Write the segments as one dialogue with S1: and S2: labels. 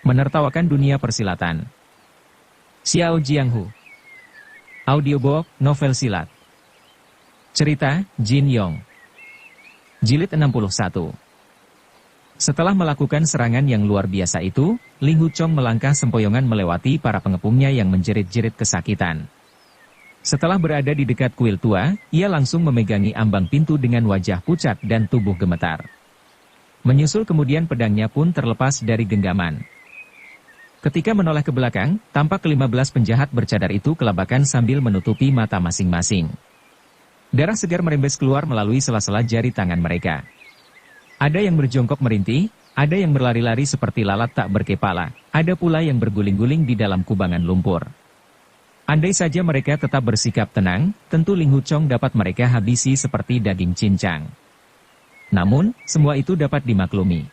S1: Menertawakan dunia persilatan. Xiao Jianghu. Audiobook, novel silat. Cerita, Jin Yong. Jilid 61. Setelah melakukan serangan yang luar biasa itu, Ling Huchong melangkah sempoyongan melewati para pengepungnya yang menjerit-jerit kesakitan. Setelah berada di dekat kuil tua, ia langsung memegangi ambang pintu dengan wajah pucat dan tubuh gemetar. Menyusul kemudian pedangnya pun terlepas dari genggaman. Ketika menoleh ke belakang, tampak 15 penjahat bercadar itu kelabakan sambil menutupi mata masing-masing. Darah segar merembes keluar melalui sela-sela jari tangan mereka. Ada yang berjongkok merintih, ada yang berlari-lari seperti lalat tak berkepala, ada pula yang berguling-guling di dalam kubangan lumpur. Andai saja mereka tetap bersikap tenang, tentu Ling Huchong dapat mereka habisi seperti daging cincang. Namun, semua itu dapat dimaklumi.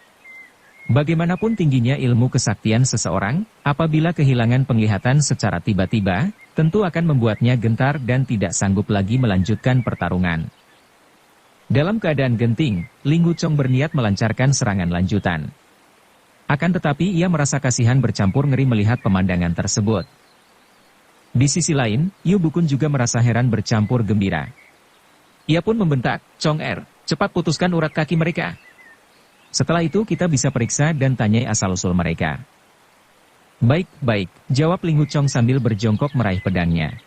S1: Bagaimanapun tingginya ilmu kesaktian seseorang, apabila kehilangan penglihatan secara tiba-tiba, tentu akan membuatnya gentar dan tidak sanggup lagi melanjutkan pertarungan. Dalam keadaan genting, Ling Huchong berniat melancarkan serangan lanjutan. Akan tetapi ia merasa kasihan bercampur ngeri melihat pemandangan tersebut. Di sisi lain, Yu Bukun juga merasa heran bercampur gembira. Ia pun membentak, "Chong Er, cepat putuskan urat kaki mereka. Setelah itu kita bisa periksa dan tanyai asal-usul mereka." Baik, jawab Ling Huchong sambil berjongkok meraih pedangnya.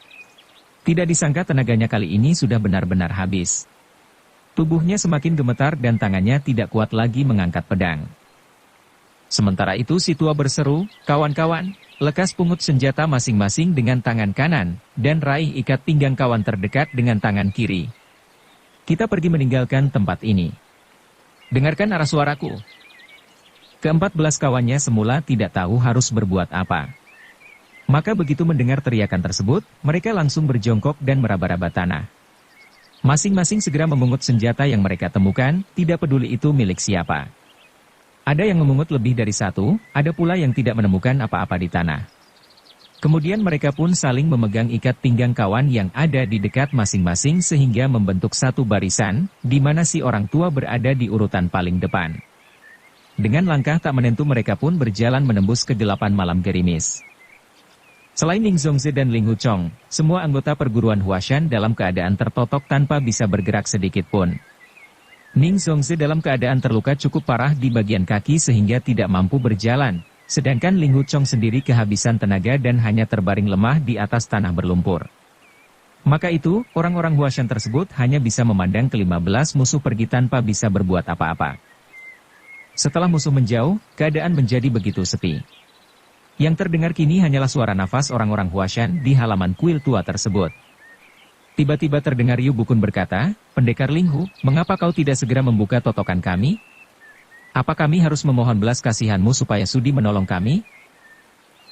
S1: Tidak disangka tenaganya kali ini sudah benar-benar habis. Tubuhnya semakin gemetar dan tangannya tidak kuat lagi mengangkat pedang. Sementara itu si tua berseru, "Kawan-kawan, lekas pungut senjata masing-masing dengan tangan kanan, dan raih ikat pinggang kawan terdekat dengan tangan kiri. Kita pergi meninggalkan tempat ini. Dengarkan arah suaraku." Ke-14 kawannya semula tidak tahu harus berbuat apa. Maka begitu mendengar teriakan tersebut, mereka langsung berjongkok dan meraba-raba tanah. Masing-masing segera memungut senjata yang mereka temukan, tidak peduli itu milik siapa. Ada yang memungut lebih dari satu, ada pula yang tidak menemukan apa-apa di tanah. Kemudian mereka pun saling memegang ikat pinggang kawan yang ada di dekat masing-masing sehingga membentuk satu barisan, di mana si orang tua berada di urutan paling depan. Dengan langkah tak menentu mereka pun berjalan menembus kegelapan malam gerimis. Selain Ning Zongzi dan Ling Huchong, semua anggota perguruan Huashan dalam keadaan tertotok tanpa bisa bergerak sedikit pun. Ning Zongzi dalam keadaan terluka cukup parah di bagian kaki sehingga tidak mampu berjalan. Sedangkan Ling Huchong sendiri kehabisan tenaga dan hanya terbaring lemah di atas tanah berlumpur. Maka itu, orang-orang Huashan tersebut hanya bisa memandang ke-15 musuh pergi tanpa bisa berbuat apa-apa. Setelah musuh menjauh, keadaan menjadi begitu sepi. Yang terdengar kini hanyalah suara nafas orang-orang Huashan di halaman kuil tua tersebut. Tiba-tiba terdengar Yu Bukun berkata, "Pendekar Ling Hu, mengapa kau tidak segera membuka totokan kami? Apa kami harus memohon belas kasihanmu supaya sudi menolong kami?"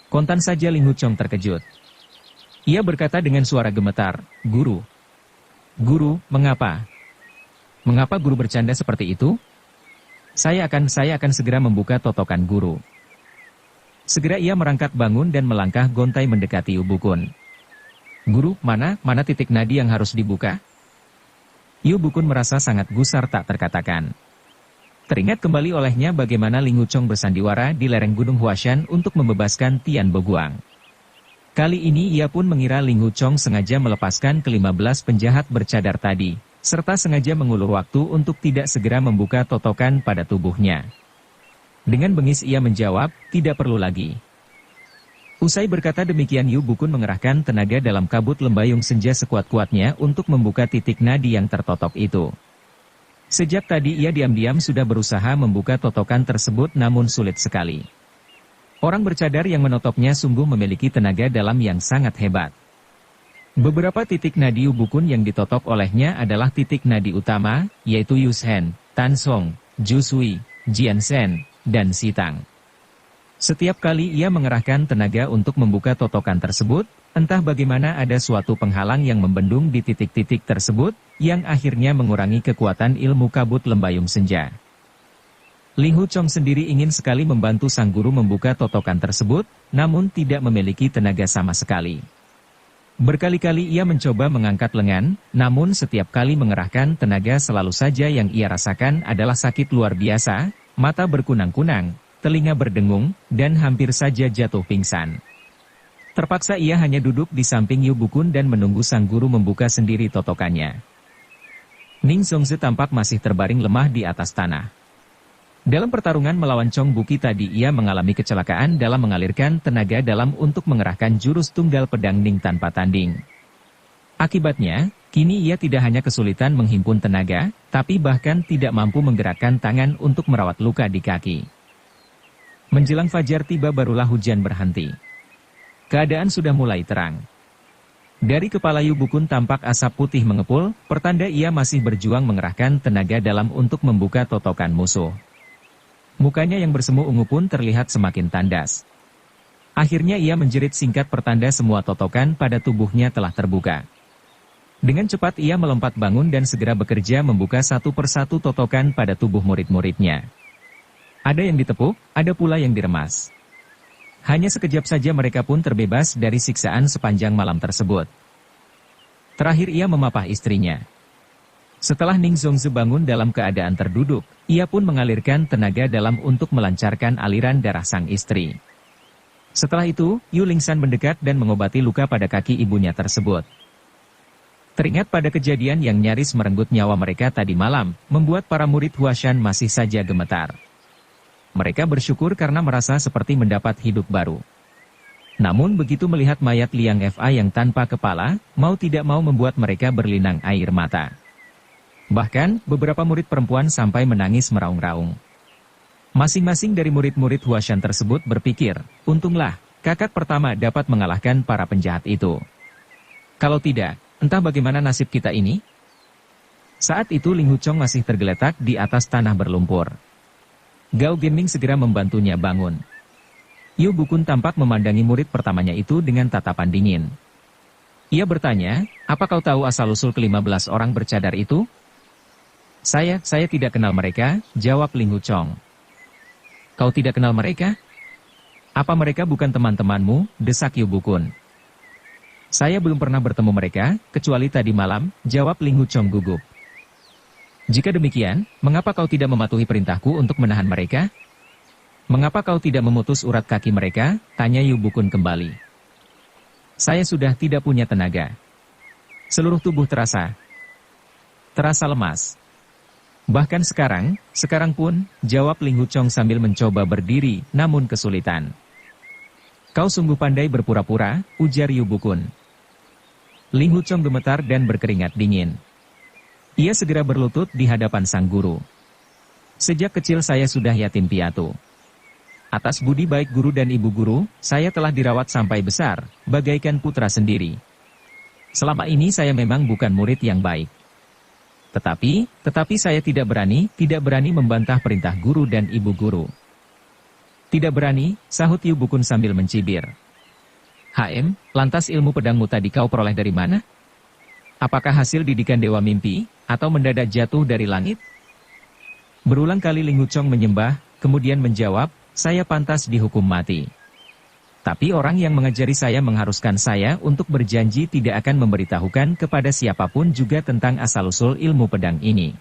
S1: Kontan saja Ling Huchong terkejut. Ia berkata dengan suara gemetar, "Guru. Guru, mengapa? Mengapa guru bercanda seperti itu? Saya akan segera membuka totokan guru." Segera ia merangkak bangun dan melangkah gontai mendekati Yu Bukun. "Guru, mana titik nadi yang harus dibuka?" Yu Bukun merasa sangat gusar tak terkatakan. Teringat kembali olehnya bagaimana Ling Huchong bersandiwara di lereng gunung Huashan untuk membebaskan Tian Boguang. Kali ini ia pun mengira Ling Huchong sengaja melepaskan ke-15 penjahat bercadar tadi, serta sengaja mengulur waktu untuk tidak segera membuka totokan pada tubuhnya. Dengan bengis ia menjawab, "Tidak perlu lagi." Usai berkata demikian Yu Bukun mengerahkan tenaga dalam kabut lembayung senja sekuat-kuatnya untuk membuka titik nadi yang tertotok itu. Sejak tadi ia diam-diam sudah berusaha membuka totokan tersebut namun sulit sekali. Orang bercadar yang menotoknya sungguh memiliki tenaga dalam yang sangat hebat. Beberapa titik nadi Yu Bukun yang ditotok olehnya adalah titik nadi utama, yaitu Yushen, Tan Song, Ju Sui, Jian Shen, dan Sitang. Setiap kali ia mengerahkan tenaga untuk membuka totokan tersebut, entah bagaimana ada suatu penghalang yang membendung di titik-titik tersebut, yang akhirnya mengurangi kekuatan ilmu kabut lembayung senja. Ling Huchong sendiri ingin sekali membantu sang guru membuka totokan tersebut, namun tidak memiliki tenaga sama sekali. Berkali-kali ia mencoba mengangkat lengan, namun setiap kali mengerahkan tenaga selalu saja yang ia rasakan adalah sakit luar biasa, mata berkunang-kunang, telinga berdengung, dan hampir saja jatuh pingsan. Terpaksa ia hanya duduk di samping Yu Bukun dan menunggu sang guru membuka sendiri totokannya. Ning Zongzi tampak masih terbaring lemah di atas tanah. Dalam pertarungan melawan Chong Buki tadi ia mengalami kecelakaan dalam mengalirkan tenaga dalam untuk mengerahkan jurus tunggal pedang Ning tanpa tanding. Akibatnya, kini ia tidak hanya kesulitan menghimpun tenaga, tapi bahkan tidak mampu menggerakkan tangan untuk merawat luka di kaki. Menjelang fajar tiba barulah hujan berhenti. Keadaan sudah mulai terang. Dari kepala Yu Bukun tampak asap putih mengepul, pertanda ia masih berjuang mengerahkan tenaga dalam untuk membuka totokan musuh. Mukanya yang bersemu ungu pun terlihat semakin tandas. Akhirnya ia menjerit singkat pertanda semua totokan pada tubuhnya telah terbuka. Dengan cepat ia melompat bangun dan segera bekerja membuka satu persatu totokan pada tubuh murid-muridnya. Ada yang ditepuk, ada pula yang diremas. Hanya sekejap saja mereka pun terbebas dari siksaan sepanjang malam tersebut. Terakhir ia memapah istrinya. Setelah Ning Zongzi bangun dalam keadaan terduduk, ia pun mengalirkan tenaga dalam untuk melancarkan aliran darah sang istri. Setelah itu, Yu Lingsan mendekat dan mengobati luka pada kaki ibunya tersebut. Teringat pada kejadian yang nyaris merenggut nyawa mereka tadi malam, membuat para murid Huashan masih saja gemetar. Mereka bersyukur karena merasa seperti mendapat hidup baru. Namun begitu melihat mayat Liang Fa yang tanpa kepala, mau tidak mau membuat mereka berlinang air mata. Bahkan, beberapa murid perempuan sampai menangis meraung-raung. Masing-masing dari murid-murid Huashan tersebut berpikir, untunglah, kakak pertama dapat mengalahkan para penjahat itu. Kalau tidak, entah bagaimana nasib kita ini? Saat itu Ling Huchong masih tergeletak di atas tanah berlumpur. Gao Genming segera membantunya bangun. Yu Bukun tampak memandangi murid pertamanya itu dengan tatapan dingin. Ia bertanya, apa kau tahu asal-usul ke-15 orang bercadar itu? Saya tidak kenal mereka, jawab Ling Huchong. Kau tidak kenal mereka? Apa mereka bukan teman-temanmu, desak Yu Bukun. Saya belum pernah bertemu mereka, kecuali tadi malam, jawab Ling Huchong gugup. Jika demikian, mengapa kau tidak mematuhi perintahku untuk menahan mereka? Mengapa kau tidak memutus urat kaki mereka? Tanya Yu Bukun kembali. Saya sudah tidak punya tenaga. Seluruh tubuh terasa lemas. Bahkan sekarang pun, jawab Ling Huchong sambil mencoba berdiri, namun kesulitan. Kau sungguh pandai berpura-pura, ujar Yu Bukun. Ling Huchong gemetar dan berkeringat dingin. Ia segera berlutut di hadapan sang guru. Sejak kecil saya sudah yatim piatu. Atas budi baik guru dan ibu guru, saya telah dirawat sampai besar, bagaikan putra sendiri. Selama ini saya memang bukan murid yang baik. Tetapi saya tidak berani membantah perintah guru dan ibu guru. Tidak berani, sahut Yu Bukun sambil mencibir. Lantas ilmu pedangmu tadi kau peroleh dari mana? Apakah hasil didikan dewa mimpi, atau mendadak jatuh dari langit? Berulang kali Ling Huchong menyembah, kemudian menjawab, saya pantas dihukum mati. Tapi orang yang mengajari saya mengharuskan saya untuk berjanji tidak akan memberitahukan kepada siapapun juga tentang asal-usul ilmu pedang ini.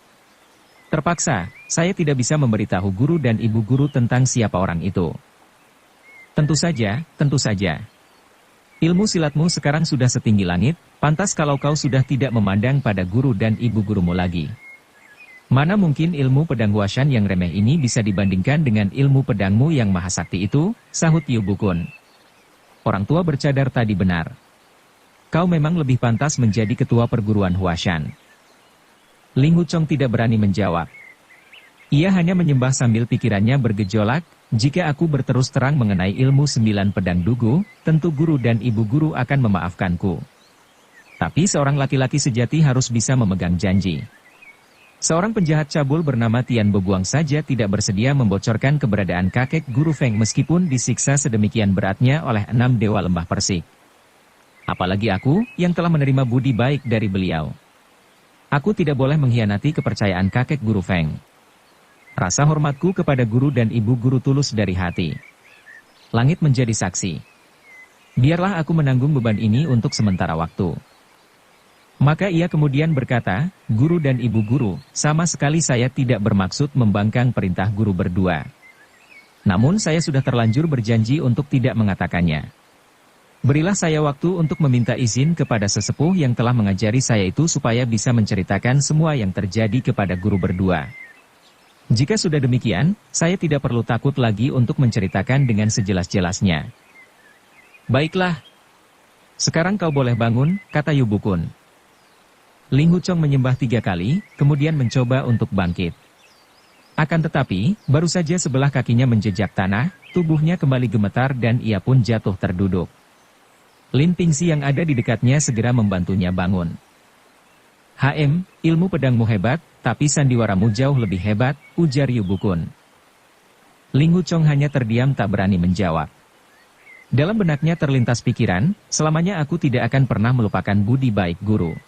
S1: Terpaksa, saya tidak bisa memberitahu guru dan ibu guru tentang siapa orang itu. Tentu saja. Ilmu silatmu sekarang sudah setinggi langit, pantas kalau kau sudah tidak memandang pada guru dan ibu gurumu lagi. Mana mungkin ilmu pedang Huashan yang remeh ini bisa dibandingkan dengan ilmu pedangmu yang mahasakti itu, sahut Yu Bukun. Orang tua bercadar tadi benar. Kau memang lebih pantas menjadi ketua perguruan Huashan. Ling Huchong tidak berani menjawab. Ia hanya menyembah sambil pikirannya bergejolak, jika aku berterus terang mengenai ilmu 9 pedang dugu, tentu guru dan ibu guru akan memaafkanku. Tapi seorang laki-laki sejati harus bisa memegang janji. Seorang penjahat cabul bernama Tian Boguang saja tidak bersedia membocorkan keberadaan kakek guru Feng meskipun disiksa sedemikian beratnya oleh 6 dewa lembah Persik. Apalagi aku, yang telah menerima budi baik dari beliau. Aku tidak boleh mengkhianati kepercayaan kakek guru Feng. Rasa hormatku kepada guru dan ibu guru tulus dari hati. Langit menjadi saksi. Biarlah aku menanggung beban ini untuk sementara waktu. Maka ia kemudian berkata, guru dan ibu guru, sama sekali saya tidak bermaksud membangkang perintah guru berdua. Namun saya sudah terlanjur berjanji untuk tidak mengatakannya. Berilah saya waktu untuk meminta izin kepada sesepuh yang telah mengajari saya itu supaya bisa menceritakan semua yang terjadi kepada guru berdua. Jika sudah demikian, saya tidak perlu takut lagi untuk menceritakan dengan sejelas-jelasnya. Baiklah. Sekarang kau boleh bangun, kata Yu Bukun. Ling Huchong menyembah 3 kali, kemudian mencoba untuk bangkit. Akan tetapi, baru saja sebelah kakinya menjejak tanah, tubuhnya kembali gemetar dan ia pun jatuh terduduk. Lin Pingxi yang ada di dekatnya segera membantunya bangun. Ilmu pedangmu hebat, tapi sandiwaramu jauh lebih hebat, ujar Yu Bukun. Ling Huchong hanya terdiam tak berani menjawab. Dalam benaknya terlintas pikiran, selamanya aku tidak akan pernah melupakan budi baik guru.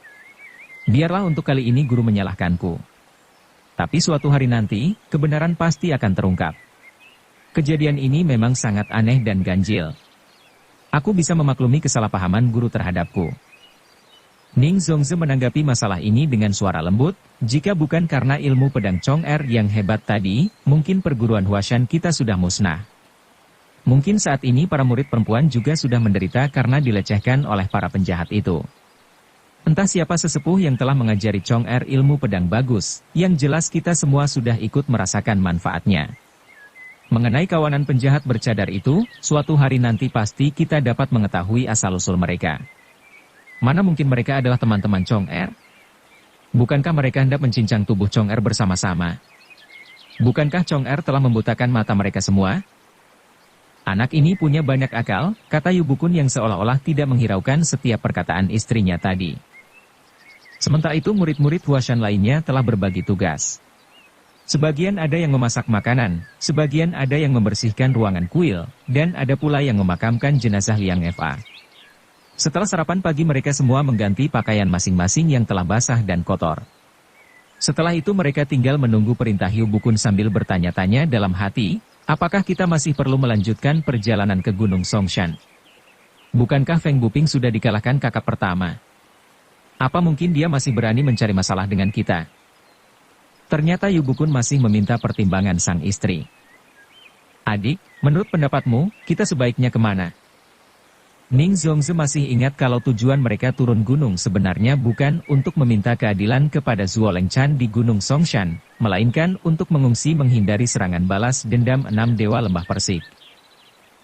S1: Biarlah untuk kali ini guru menyalahkanku. Tapi suatu hari nanti, kebenaran pasti akan terungkap. Kejadian ini memang sangat aneh dan ganjil. Aku bisa memaklumi kesalahpahaman guru terhadapku. Ning Zongzi menanggapi masalah ini dengan suara lembut, jika bukan karena ilmu pedang Chong Er yang hebat tadi, mungkin perguruan Huashan kita sudah musnah. Mungkin saat ini para murid perempuan juga sudah menderita karena dilecehkan oleh para penjahat itu. Entah siapa sesepuh yang telah mengajari Chong Er ilmu pedang bagus, yang jelas kita semua sudah ikut merasakan manfaatnya. Mengenai kawanan penjahat bercadar itu, suatu hari nanti pasti kita dapat mengetahui asal-usul mereka. Mana mungkin mereka adalah teman-teman Chong Er? Bukankah mereka hendak mencincang tubuh Chong Er bersama-sama? Bukankah Chong Er telah membutakan mata mereka semua? Anak ini punya banyak akal, kata Yu Bukun yang seolah-olah tidak menghiraukan setiap perkataan istrinya tadi. Sementara itu murid-murid Huashan lainnya telah berbagi tugas. Sebagian ada yang memasak makanan, sebagian ada yang membersihkan ruangan kuil, dan ada pula yang memakamkan jenazah Liang Fa. Setelah sarapan pagi mereka semua mengganti pakaian masing-masing yang telah basah dan kotor. Setelah itu mereka tinggal menunggu perintah Yu Bukun sambil bertanya-tanya dalam hati, apakah kita masih perlu melanjutkan perjalanan ke Gunung Songshan? Bukankah Feng Buping sudah dikalahkan kakak pertama? Apa mungkin dia masih berani mencari masalah dengan kita? Ternyata Yu Bukun masih meminta pertimbangan sang istri. Adik, menurut pendapatmu, kita sebaiknya kemana? Ning Zongzi masih ingat kalau tujuan mereka turun gunung sebenarnya bukan untuk meminta keadilan kepada Zuo Lengchan di Gunung Songshan, melainkan untuk mengungsi menghindari serangan balas dendam 6 Dewa Lembah Persik.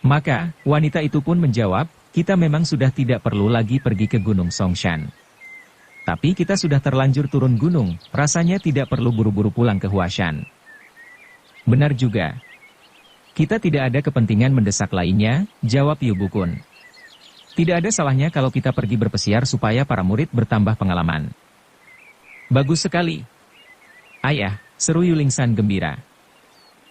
S1: Maka, wanita itu pun menjawab, kita memang sudah tidak perlu lagi pergi ke Gunung Songshan. Tapi kita sudah terlanjur turun gunung, rasanya tidak perlu buru-buru pulang ke Huashan. Benar juga. Kita tidak ada kepentingan mendesak lainnya, jawab Yu Bukun. Tidak ada salahnya kalau kita pergi berpesiar supaya para murid bertambah pengalaman. Bagus sekali. Ayah, seru Yulingsan gembira.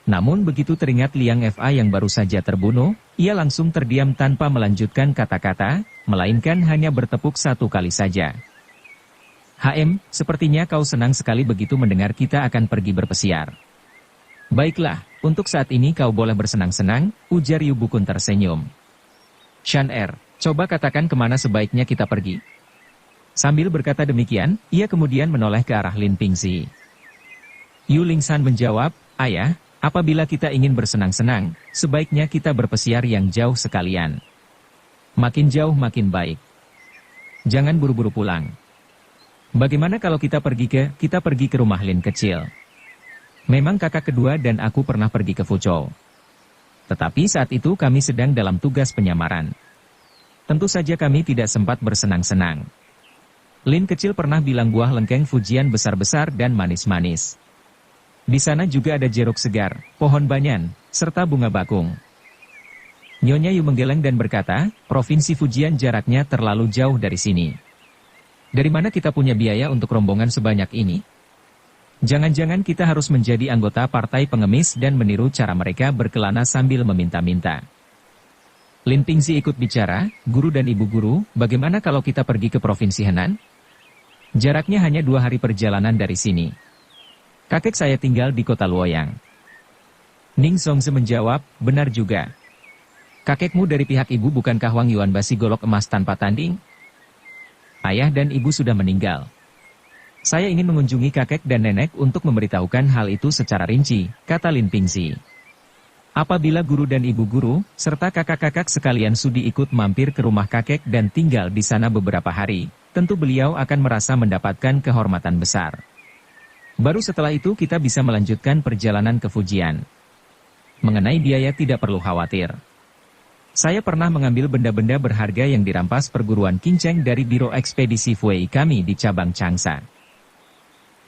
S1: Namun begitu teringat Liang Fa yang baru saja terbunuh, ia langsung terdiam tanpa melanjutkan kata-kata, melainkan hanya bertepuk 1 kali saja. Sepertinya kau senang sekali begitu mendengar kita akan pergi berpesiar. Baiklah, untuk saat ini kau boleh bersenang-senang, ujar Yu Bukun tersenyum. Shan Er, coba katakan kemana sebaiknya kita pergi. Sambil berkata demikian, ia kemudian menoleh ke arah Lin Pingxi. Yu Lingsan menjawab, ayah, apabila kita ingin bersenang-senang, sebaiknya kita berpesiar yang jauh sekalian. Makin jauh makin baik. Jangan buru-buru pulang. Bagaimana kalau kita pergi ke rumah Lin kecil? Memang kakak kedua dan aku pernah pergi ke Fuzhou. Tetapi saat itu kami sedang dalam tugas penyamaran. Tentu saja kami tidak sempat bersenang-senang. Lin kecil pernah bilang buah lengkeng Fujian besar-besar dan manis-manis. Di sana juga ada jeruk segar, pohon banyan, serta bunga bakung. Nyonya Yu menggeleng dan berkata, Provinsi Fujian jaraknya terlalu jauh dari sini. Dari mana kita punya biaya untuk rombongan sebanyak ini? Jangan-jangan kita harus menjadi anggota partai pengemis dan meniru cara mereka berkelana sambil meminta-minta. Lin Pingxi ikut bicara, guru dan ibu guru, bagaimana kalau kita pergi ke Provinsi Henan? Jaraknya hanya 2 hari perjalanan dari sini. Kakek saya tinggal di kota Luoyang. Ning Zongzi menjawab, benar juga. Kakekmu dari pihak ibu bukankah Wang Yuan basi golok emas tanpa tanding? Ayah dan ibu sudah meninggal. Saya ingin mengunjungi kakek dan nenek untuk memberitahukan hal itu secara rinci, kata Lin Pingxi. Apabila guru dan ibu guru, serta kakak-kakak sekalian sudi ikut mampir ke rumah kakek dan tinggal di sana beberapa hari, tentu beliau akan merasa mendapatkan kehormatan besar. Baru setelah itu kita bisa melanjutkan perjalanan ke Fujian. Mengenai biaya tidak perlu khawatir. Saya pernah mengambil benda-benda berharga yang dirampas perguruan Kinceng dari Biro Ekspedisi Fuei kami di cabang Changsha.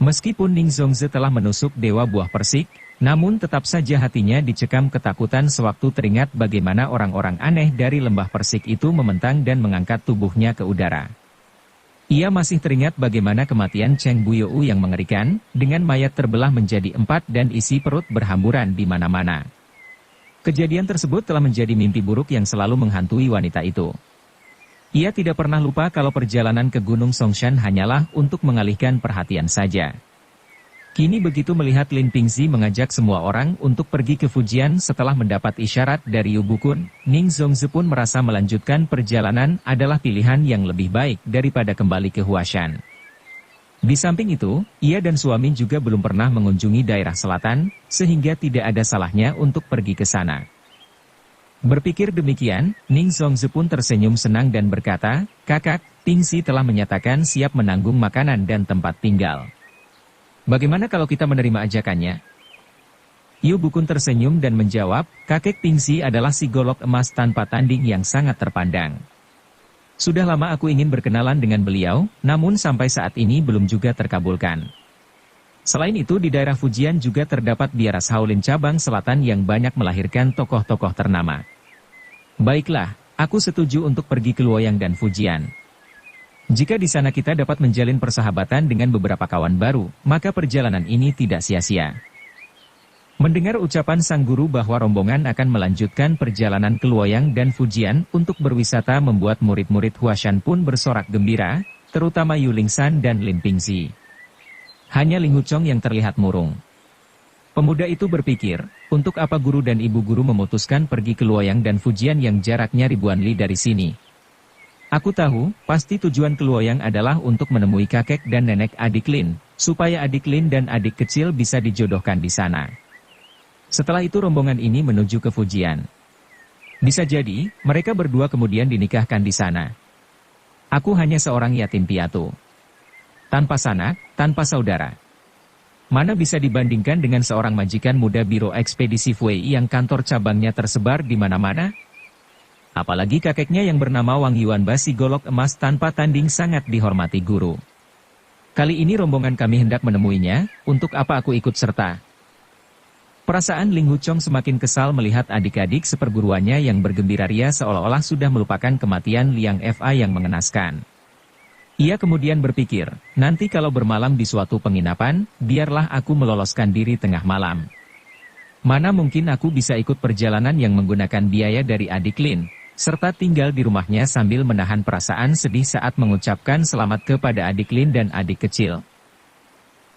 S1: Meskipun Ning Zongzi telah menusuk Dewa Buah Persik, namun tetap saja hatinya dicekam ketakutan sewaktu teringat bagaimana orang-orang aneh dari lembah Persik itu membentang dan mengangkat tubuhnya ke udara. Ia masih teringat bagaimana kematian Cheng Buyou yang mengerikan, dengan mayat terbelah menjadi 4 dan isi perut berhamburan di mana-mana. Kejadian tersebut telah menjadi mimpi buruk yang selalu menghantui wanita itu. Ia tidak pernah lupa kalau perjalanan ke Gunung Songshan hanyalah untuk mengalihkan perhatian saja. Kini begitu melihat Lin Pingzi mengajak semua orang untuk pergi ke Fujian setelah mendapat isyarat dari Yu Bukun, Ning Zongzi pun merasa melanjutkan perjalanan adalah pilihan yang lebih baik daripada kembali ke Huashan. Di samping itu, ia dan suami juga belum pernah mengunjungi daerah selatan, sehingga tidak ada salahnya untuk pergi ke sana. Berpikir demikian, Ning Zongzi pun tersenyum senang dan berkata, "Kakak, Pingzi telah menyatakan siap menanggung makanan dan tempat tinggal. Bagaimana kalau kita menerima ajakannya?" Yu Bukun tersenyum dan menjawab, "Kakek Pingzi adalah si golok emas tanpa tanding yang sangat terpandang. Sudah lama aku ingin berkenalan dengan beliau, namun sampai saat ini belum juga terkabulkan. Selain itu di daerah Fujian juga terdapat biara Shaolin cabang selatan yang banyak melahirkan tokoh-tokoh ternama. Baiklah, aku setuju untuk pergi ke Luoyang dan Fujian. Jika di sana kita dapat menjalin persahabatan dengan beberapa kawan baru, maka perjalanan ini tidak sia-sia." Mendengar ucapan sang guru bahwa rombongan akan melanjutkan perjalanan ke Luoyang dan Fujian untuk berwisata membuat murid-murid Huashan pun bersorak gembira, terutama Yu Lingsan dan Lin Pingzi. Hanya Ling Huchong yang terlihat murung. Pemuda itu berpikir, untuk apa guru dan ibu guru memutuskan pergi ke Luoyang dan Fujian yang jaraknya ribuan li dari sini? Aku tahu, pasti tujuan ke Luoyang adalah untuk menemui kakek dan nenek adik Lin, supaya adik Lin dan adik kecil bisa dijodohkan di sana. Setelah itu rombongan ini menuju ke Fujian. Bisa jadi, mereka berdua kemudian dinikahkan di sana. Aku hanya seorang yatim piatu. Tanpa sanak, tanpa saudara. Mana bisa dibandingkan dengan seorang majikan muda Biro Ekspedisi Fuei yang kantor cabangnya tersebar di mana-mana? Apalagi kakeknya yang bernama Wang Yuanba si golok emas tanpa tanding sangat dihormati guru. Kali ini rombongan kami hendak menemuinya, untuk apa aku ikut serta? Perasaan Ling Huchong semakin kesal melihat adik-adik seperguruannya yang bergembira ria seolah-olah sudah melupakan kematian Liang Fa yang mengenaskan. Ia kemudian berpikir, nanti kalau bermalam di suatu penginapan, biarlah aku meloloskan diri tengah malam. Mana mungkin aku bisa ikut perjalanan yang menggunakan biaya dari adik Lin, serta tinggal di rumahnya sambil menahan perasaan sedih saat mengucapkan selamat kepada adik Lin dan adik kecil.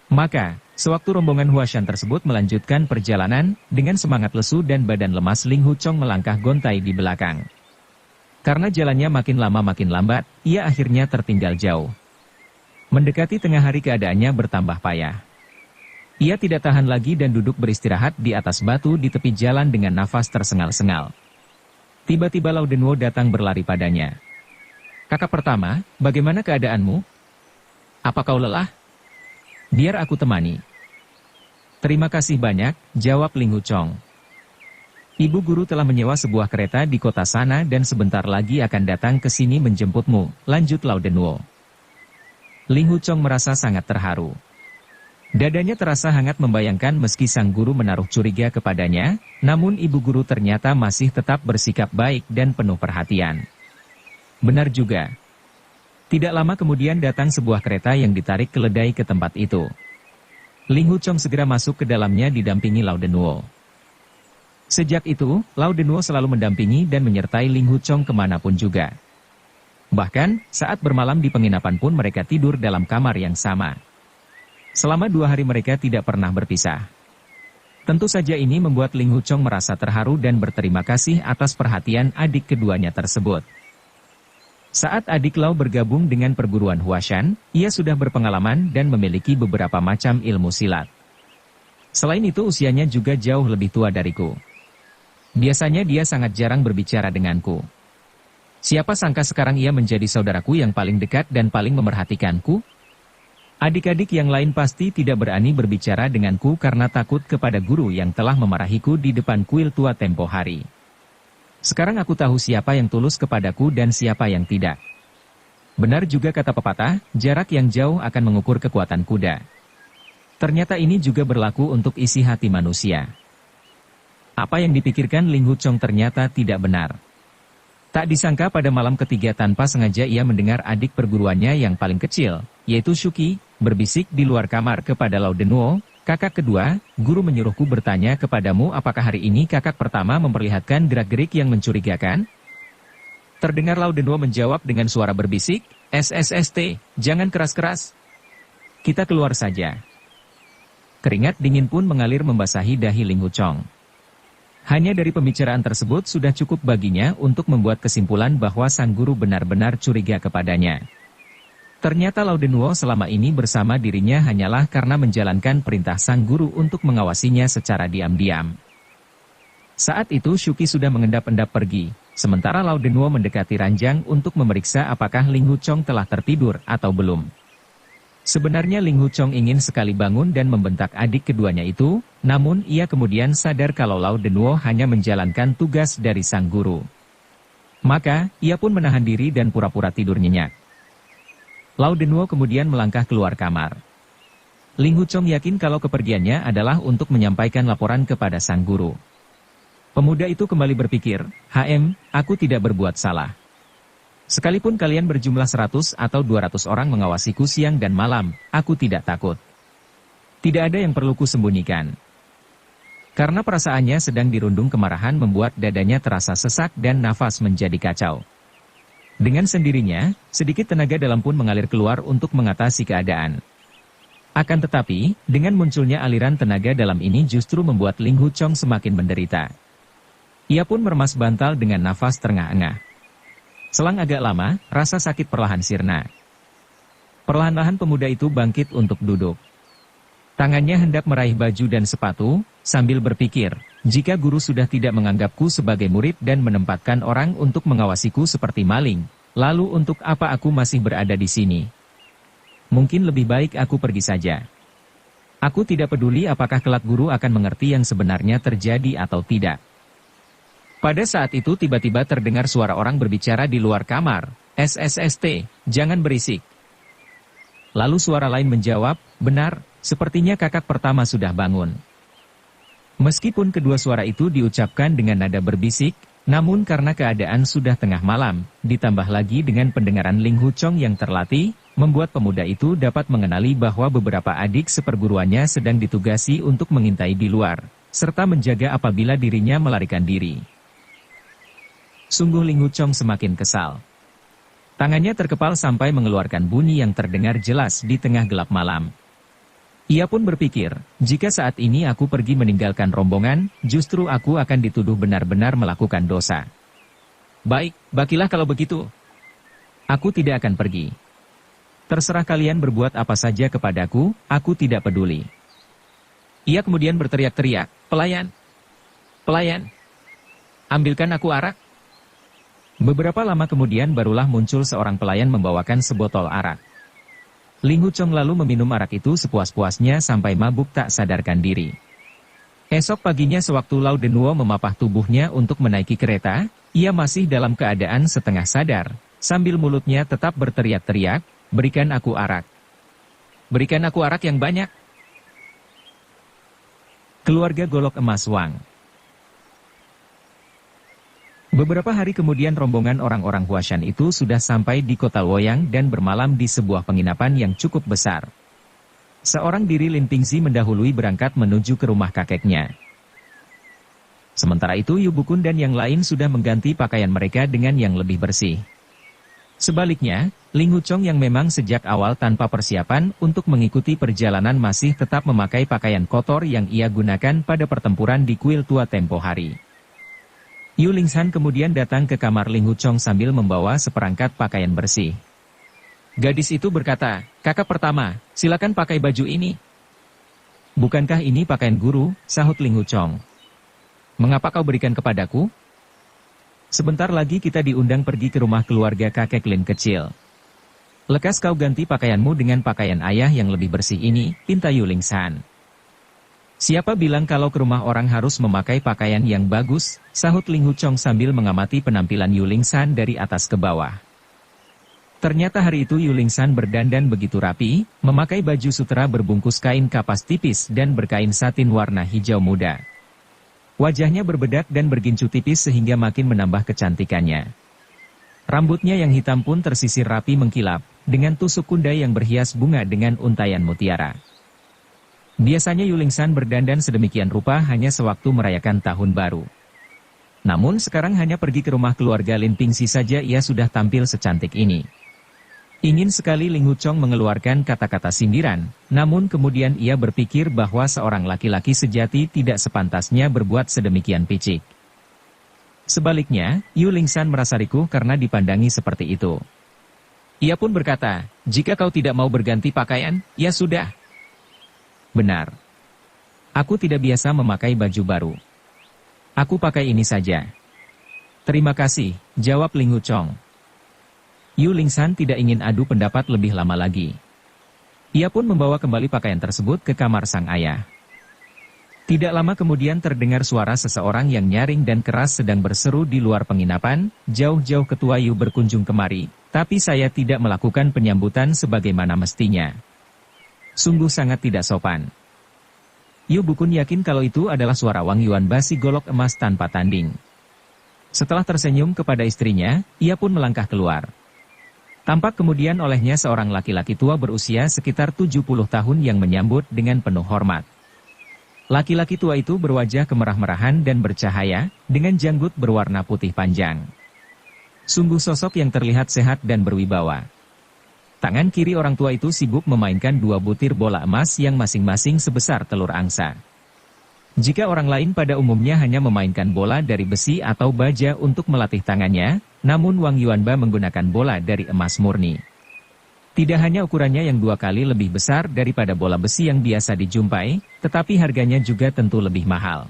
S1: Maka, sewaktu rombongan Huashan tersebut melanjutkan perjalanan, dengan semangat lesu dan badan lemas Ling Huchong melangkah gontai di belakang. Karena jalannya makin lama makin lambat, ia akhirnya tertinggal jauh. Mendekati tengah hari keadaannya bertambah payah. Ia tidak tahan lagi dan duduk beristirahat di atas batu di tepi jalan dengan nafas tersengal-sengal. Tiba-tiba Lao Denwo datang berlari padanya. "Kakak pertama, bagaimana keadaanmu? Apa kau lelah? Biar aku temani." "Terima kasih banyak," jawab Ling Huchong. "Ibu guru telah menyewa sebuah kereta di kota sana dan sebentar lagi akan datang ke sini menjemputmu," lanjut Lao Denwo. Ling Huchong merasa sangat terharu. Dadanya terasa hangat membayangkan meski sang guru menaruh curiga kepadanya, namun ibu guru ternyata masih tetap bersikap baik dan penuh perhatian. Benar juga. Tidak lama kemudian datang sebuah kereta yang ditarik keledai ke tempat itu. Ling Huchong segera masuk ke dalamnya didampingi Lao Denwo. Sejak itu, Lao Denwo selalu mendampingi dan menyertai Ling Huchong kemanapun juga. Bahkan, saat bermalam di penginapan pun mereka tidur dalam kamar yang sama. Selama 2 hari mereka tidak pernah berpisah. Tentu saja ini membuat Ling Huchong merasa terharu dan berterima kasih atas perhatian adik keduanya tersebut. Saat adik Lao bergabung dengan perguruan Huashan, ia sudah berpengalaman dan memiliki beberapa macam ilmu silat. Selain itu usianya juga jauh lebih tua dariku. Biasanya dia sangat jarang berbicara denganku. Siapa sangka sekarang ia menjadi saudaraku yang paling dekat dan paling memerhatikanku? Adik-adik yang lain pasti tidak berani berbicara denganku karena takut kepada guru yang telah memarahiku di depan kuil tua tempo hari. Sekarang aku tahu siapa yang tulus kepadaku dan siapa yang tidak. Benar juga kata pepatah, jarak yang jauh akan mengukur kekuatan kuda. Ternyata ini juga berlaku untuk isi hati manusia. Apa yang dipikirkan Ling Huchong ternyata tidak benar. Tak disangka pada malam ketiga tanpa sengaja ia mendengar adik perguruannya yang paling kecil, yaitu Shuqi, berbisik di luar kamar kepada Lao Denwo, "Kakak kedua, guru menyuruhku bertanya kepadamu apakah hari ini kakak pertama memperlihatkan gerak-gerik yang mencurigakan?" Terdengar Lao Denwo menjawab dengan suara berbisik, "SSST, jangan keras-keras. Kita keluar saja." Keringat dingin pun mengalir membasahi dahi Ling Huchong. Hanya dari pembicaraan tersebut sudah cukup baginya untuk membuat kesimpulan bahwa sang guru benar-benar curiga kepadanya. Ternyata Lao Denwo selama ini bersama dirinya hanyalah karena menjalankan perintah sang guru untuk mengawasinya secara diam-diam. Saat itu Shuqi sudah mengendap-endap pergi, sementara Lao Denwo mendekati ranjang untuk memeriksa apakah Ling Huchong telah tertidur atau belum. Sebenarnya Ling Huchong ingin sekali bangun dan membentak adik keduanya itu, namun ia kemudian sadar kalau Lao Denwo hanya menjalankan tugas dari sang guru. Maka, ia pun menahan diri dan pura-pura tidur nyenyak. Lao Denwo kemudian melangkah keluar kamar. Ling Huchong yakin kalau kepergiannya adalah untuk menyampaikan laporan kepada sang guru. Pemuda itu kembali berpikir, aku tidak berbuat salah. Sekalipun kalian berjumlah 100 atau 200 orang mengawasiku siang dan malam, aku tidak takut. Tidak ada yang perlu kusembunyikan." Karena perasaannya sedang dirundung kemarahan membuat dadanya terasa sesak dan nafas menjadi kacau. Dengan sendirinya, sedikit tenaga dalam pun mengalir keluar untuk mengatasi keadaan. Akan tetapi, dengan munculnya aliran tenaga dalam ini justru membuat Ling Huchong semakin menderita. Ia pun meremas bantal dengan nafas terengah-engah. Selang agak lama, rasa sakit perlahan sirna. Perlahan-lahan pemuda itu bangkit untuk duduk. Tangannya hendak meraih baju dan sepatu, sambil berpikir, jika guru sudah tidak menganggapku sebagai murid dan menempatkan orang untuk mengawasiku seperti maling, lalu untuk apa aku masih berada di sini? Mungkin lebih baik aku pergi saja. Aku tidak peduli apakah kelak guru akan mengerti yang sebenarnya terjadi atau tidak. Pada saat itu tiba-tiba terdengar suara orang berbicara di luar kamar, "SSST, jangan berisik." Lalu suara lain menjawab, "Benar, sepertinya kakak pertama sudah bangun." Meskipun kedua suara itu diucapkan dengan nada berbisik, namun karena keadaan sudah tengah malam, ditambah lagi dengan pendengaran Ling Huchong yang terlatih, membuat pemuda itu dapat mengenali bahwa beberapa adik seperguruannya sedang ditugasi untuk mengintai di luar, serta menjaga apabila dirinya melarikan diri. Sungguh Ling Huchong semakin kesal. Tangannya terkepal sampai mengeluarkan bunyi yang terdengar jelas di tengah gelap malam. Ia pun berpikir, jika saat ini aku pergi meninggalkan rombongan, justru aku akan dituduh benar-benar melakukan dosa. Baiklah kalau begitu. Aku tidak akan pergi. Terserah kalian berbuat apa saja kepadaku, aku tidak peduli. Ia kemudian berteriak-teriak, "Pelayan! Pelayan! Ambilkan aku arak!" Beberapa lama kemudian barulah muncul seorang pelayan membawakan sebotol arak. Ling Huchong lalu meminum arak itu sepuas-puasnya sampai mabuk tak sadarkan diri. Esok paginya sewaktu Lao Denwo memapah tubuhnya untuk menaiki kereta, ia masih dalam keadaan setengah sadar, sambil mulutnya tetap berteriak-teriak, "Berikan aku arak. Berikan aku arak yang banyak." Keluarga Golok Emas Wang. Beberapa hari kemudian rombongan orang-orang Huashan itu sudah sampai di kota Luoyang dan bermalam di sebuah penginapan yang cukup besar. Seorang diri Lin Pingzi mendahului berangkat menuju ke rumah kakeknya. Sementara itu Yu Bukun dan yang lain sudah mengganti pakaian mereka dengan yang lebih bersih. Sebaliknya, Ling Huchong yang memang sejak awal tanpa persiapan untuk mengikuti perjalanan masih tetap memakai pakaian kotor yang ia gunakan pada pertempuran di kuil tua tempo hari. Yu Lingshan kemudian datang ke kamar Ling Huchong sambil membawa seperangkat pakaian bersih. Gadis itu berkata, "Kakak pertama, silakan pakai baju ini." "Bukankah ini pakaian guru?" sahut Ling Huchong. Mengapa kau berikan kepadaku? Sebentar lagi kita diundang pergi ke rumah keluarga kakek Lin kecil. Lekas kau ganti pakaianmu dengan pakaian ayah yang lebih bersih ini, pinta Yuling San. Siapa bilang kalau ke rumah orang harus memakai pakaian yang bagus, sahut Ling Huchong sambil mengamati penampilan Yuling San dari atas ke bawah. Ternyata hari itu Yuling San berdandan begitu rapi, memakai baju sutera berbungkus kain kapas tipis dan berkain satin warna hijau muda. Wajahnya berbedak dan bergincu tipis sehingga makin menambah kecantikannya. Rambutnya yang hitam pun tersisir rapi mengkilap, dengan tusuk kundai yang berhias bunga dengan untayan mutiara. Biasanya Yuling San berdandan sedemikian rupa hanya sewaktu merayakan tahun baru. Namun sekarang hanya pergi ke rumah keluarga Lin Pingxi saja ia sudah tampil secantik ini. Ingin sekali Ling Huchong mengeluarkan kata-kata sindiran, namun kemudian ia berpikir bahwa seorang laki-laki sejati tidak sepantasnya berbuat sedemikian picik. Sebaliknya, Yuling San merasa rikuh karena dipandangi seperti itu. Ia pun berkata, jika kau tidak mau berganti pakaian, ya sudah. Benar. Aku tidak biasa memakai baju baru. Aku pakai ini saja. Terima kasih, jawab Ling Huchong. Yuling San tidak ingin adu pendapat lebih lama lagi. Ia pun membawa kembali pakaian tersebut ke kamar sang ayah. Tidak lama kemudian terdengar suara seseorang yang nyaring dan keras sedang berseru di luar penginapan, jauh-jauh ketua Yu berkunjung kemari, tapi saya tidak melakukan penyambutan sebagaimana mestinya. Sungguh sangat tidak sopan. Yu Bukun yakin kalau itu adalah suara Wang Yuan basi golok emas tanpa tanding. Setelah tersenyum kepada istrinya, ia pun melangkah keluar. Tampak kemudian olehnya seorang laki-laki tua berusia sekitar 70 tahun yang menyambut dengan penuh hormat. Laki-laki tua itu berwajah kemerah-merahan dan bercahaya, dengan janggut berwarna putih panjang. Sungguh sosok yang terlihat sehat dan berwibawa. Tangan kiri orang tua itu sibuk memainkan 2 butir bola emas yang masing-masing sebesar telur angsa. Jika orang lain pada umumnya hanya memainkan bola dari besi atau baja untuk melatih tangannya, namun Wang Yuanba menggunakan bola dari emas murni. Tidak hanya ukurannya yang 2 kali lebih besar daripada bola besi yang biasa dijumpai, tetapi harganya juga tentu lebih mahal.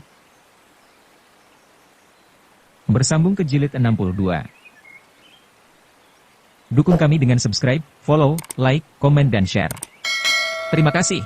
S1: Bersambung ke jilid 62. Dukung kami dengan subscribe, follow, like, komen dan share. Terima kasih.